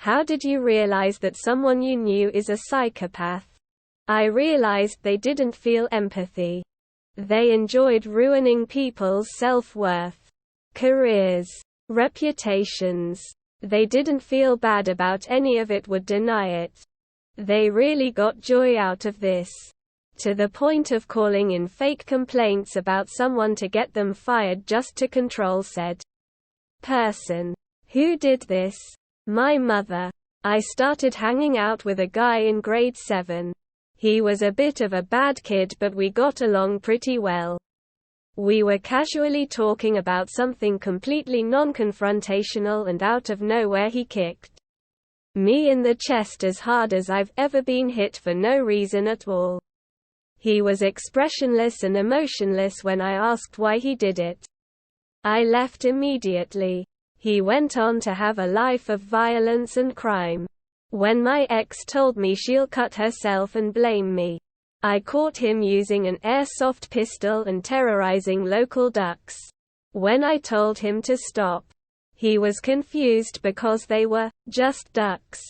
How did you realize that someone you knew is a psychopath? I realized they didn't feel empathy. They enjoyed ruining people's self-worth, careers, reputations. They didn't feel bad about any of it, would deny it. They really got joy out of this. To the point of calling in fake complaints about someone to get them fired just to control said person. Who did this? My mother. I started hanging out with a guy in grade 7. He was a bit of a bad kid, but we got along pretty well. We were casually talking about something completely non-confrontational, and out of nowhere he kicked me in the chest as hard as I've ever been hit for no reason at all. He was expressionless and emotionless when I asked why he did it. I left immediately. He went on to have a life of violence and crime. When my ex told me she'll cut herself and blame me, I caught him using an airsoft pistol and terrorizing local ducks. When I told him to stop, he was confused because they were just ducks,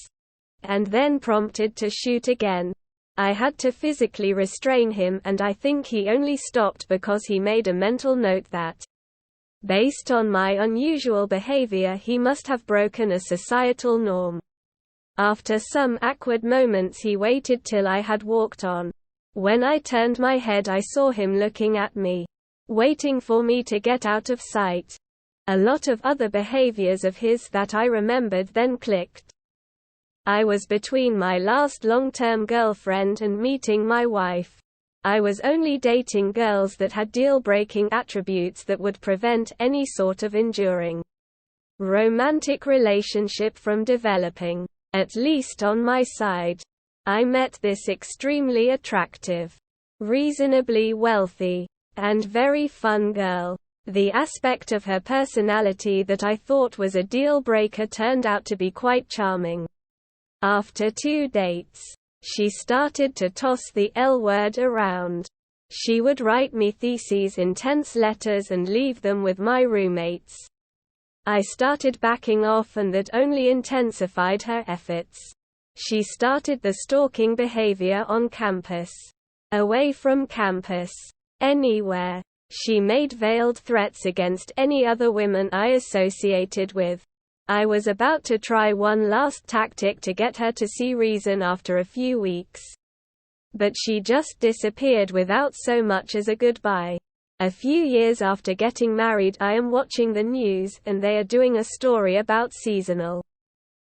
and then prompted to shoot again. I had to physically restrain him, and I think he only stopped because he made a mental note that, based on my unusual behavior, he must have broken a societal norm. After some awkward moments, he waited till I had walked on. When I turned my head, I saw him looking at me, waiting for me to get out of sight. A lot of other behaviors of his that I remembered then clicked. I was between my last long-term girlfriend and meeting my wife. I was only dating girls that had deal-breaking attributes that would prevent any sort of enduring romantic relationship from developing, at least on my side. I met this extremely attractive, reasonably wealthy, and very fun girl. The aspect of her personality that I thought was a deal-breaker turned out to be quite charming. After 2 dates, she started to toss the L word around. She would write me theses in tense letters and leave them with my roommates. I started backing off, and that only intensified her efforts. She started the stalking behavior on campus, away from campus, anywhere. She made veiled threats against any other women I associated with. I was about to try one last tactic to get her to see reason after a few weeks, but she just disappeared without so much as a goodbye. A few years after getting married, I am watching the news, and they are doing a story about seasonal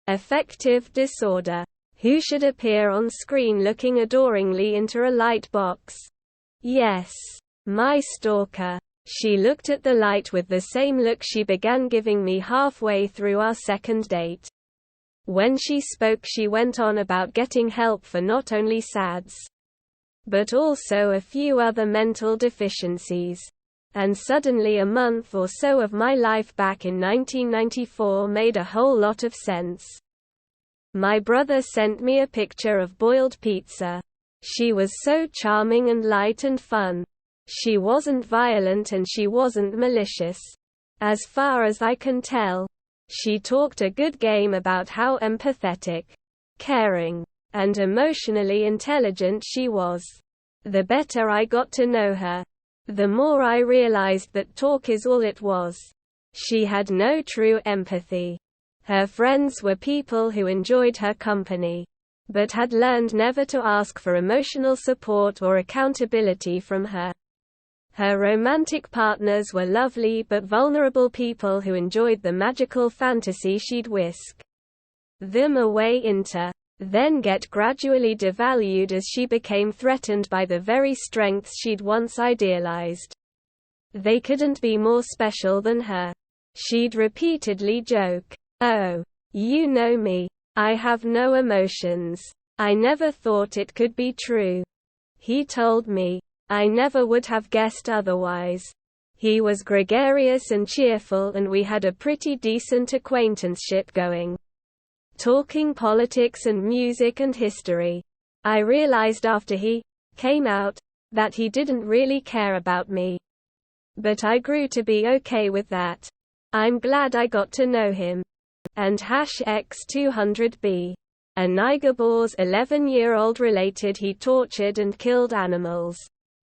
affective disorder. Who should appear on screen looking adoringly into a light box? Yes, my stalker. She looked at the light with the same look she began giving me halfway through our second date. When she spoke, she went on about getting help for not only SADS, but also a few other mental deficiencies. And suddenly a month or so of my life back in 1994 made a whole lot of sense. My brother sent me a picture of boiled pizza. She was so charming and light and fun. She wasn't violent and she wasn't malicious. As far as I can tell, she talked a good game about how empathetic, caring, and emotionally intelligent she was. The better I got to know her, the more I realized that talk is all it was. She had no true empathy. Her friends were people who enjoyed her company, but had learned never to ask for emotional support or accountability from her. Her romantic partners were lovely but vulnerable people who enjoyed the magical fantasy she'd whisk them away into, then get gradually devalued as she became threatened by the very strengths she'd once idealized. They couldn't be more special than her. She'd repeatedly joke, "Oh, you know me. I have no emotions. I never thought it could be true." He told me, "I never would have guessed otherwise." He was gregarious and cheerful, and we had a pretty decent acquaintanceship going, talking politics and music and history. I realized after he came out that he didn't really care about me. But I grew to be okay with that. I'm glad I got to know him. and #X200B. A Nigerbor's 11-year-old related he tortured and killed animals.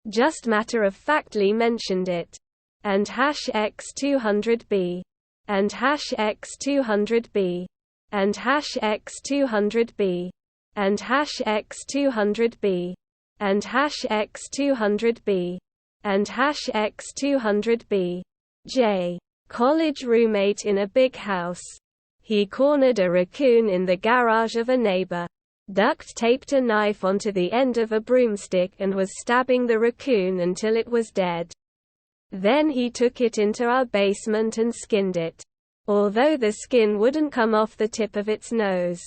Just matter-of-factly mentioned it. And #X200B. And #X200B. And #X200B. And #X200B. And #X200B. And #X200B. J. College roommate in a big house. He cornered a raccoon in the garage of a neighbor, duct-taped a knife onto the end of a broomstick and was stabbing the raccoon until it was dead. Then he took it into our basement and skinned it, although the skin wouldn't come off the tip of its nose.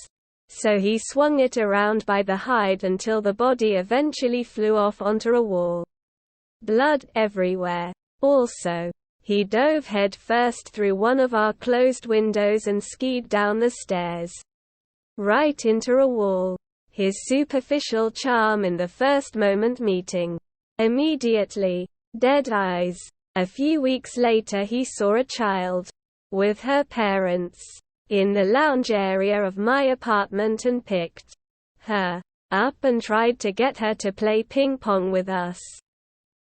So he swung it around by the hide until the body eventually flew off onto a wall. Blood everywhere. Also, he dove head first through one of our closed windows and skied down the stairs. Right into a wall. His superficial charm in the first moment meeting. Immediately. Dead eyes. A few weeks later he saw a child. With her parents. In the lounge area of my apartment and picked her up and tried to get her to play ping pong with us.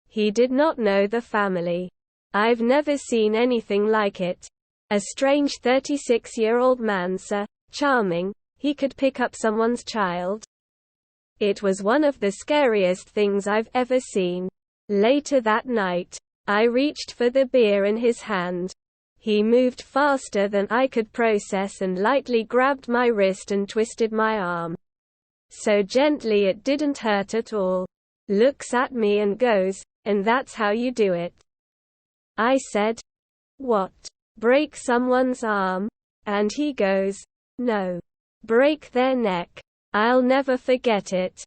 He did not know the family. I've never seen anything like it. A strange 36-year-old man, so charming, he could pick up someone's child. It was one of the scariest things I've ever seen. Later that night, I reached for the beer in his hand. He moved faster than I could process and lightly grabbed my wrist and twisted my arm. So gently it didn't hurt at all. Looks at me and goes, "And that's how you do it." I said, "What? Break someone's arm?" And he goes, "No. Break their neck. I'll never forget it."